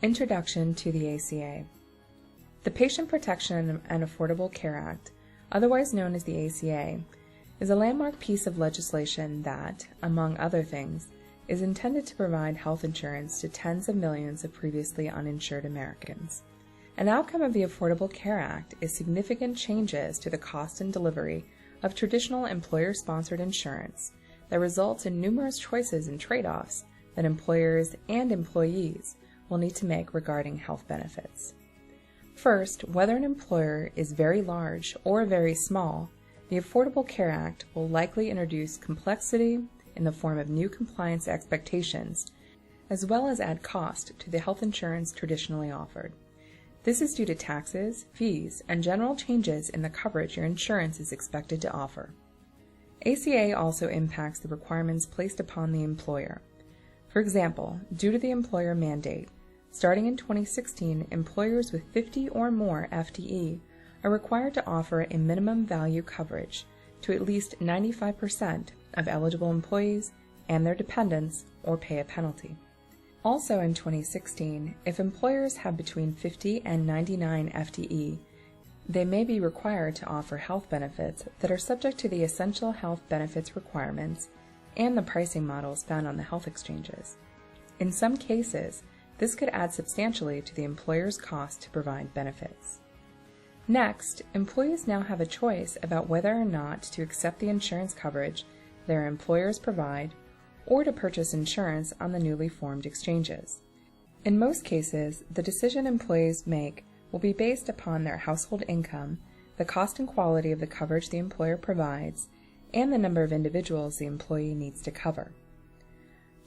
Introduction to the ACA. The Patient Protection and Affordable Care Act, otherwise known as the ACA, is a landmark piece of legislation that, among other things, is intended to provide health insurance to tens of millions of previously uninsured Americans. An outcome of the Affordable Care Act is significant changes to the cost and delivery of traditional employer-sponsored insurance that results in numerous choices and trade-offs that employers and employees will need to make regarding health benefits. First, whether an employer is very large or very small, the Affordable Care Act will likely introduce complexity in the form of new compliance expectations, as well as add cost to the health insurance traditionally offered. This is due to taxes, fees, and general changes in the coverage your insurance is expected to offer. ACA also impacts the requirements placed upon the employer. For example, due to the employer mandate, starting in 2016, employers with 50 or more FTE are required to offer a minimum value coverage to at least 95% of eligible employees and their dependents or pay a penalty. Also in 2016, if employers have between 50 and 99 FTE, they may be required to offer health benefits that are subject to the essential health benefits requirements and the pricing models found on the health exchanges. In some cases, this could add substantially to the employer's cost to provide benefits. Next, employees now have a choice about whether or not to accept the insurance coverage their employers provide or to purchase insurance on the newly formed exchanges. In most cases, the decision employees make will be based upon their household income, the cost and quality of the coverage the employer provides, and the number of individuals the employee needs to cover.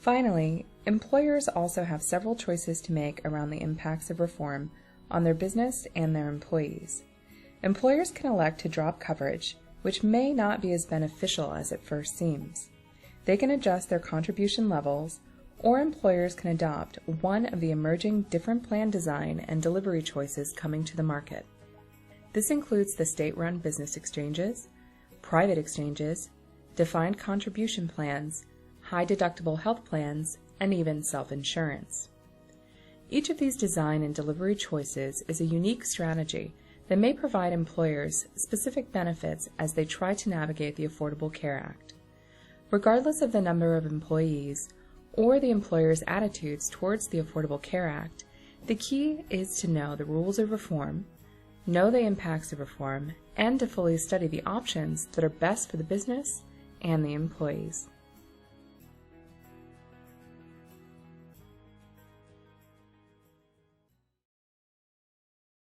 Finally, employers also have several choices to make around the impacts of reform on their business and their employees. Employers can elect to drop coverage, which may not be as beneficial as it first seems. They can adjust their contribution levels, or employers can adopt one of the emerging different plan design and delivery choices coming to the market. This includes the state-run business exchanges, private exchanges, defined contribution plans, high-deductible health plans, and even self-insurance. Each of these design and delivery choices is a unique strategy that may provide employers specific benefits as they try to navigate the Affordable Care Act. Regardless of the number of employees or the employer's attitudes towards the Affordable Care Act, the key is to know the rules of reform, know the impacts of reform, and to fully study the options that are best for the business and the employees.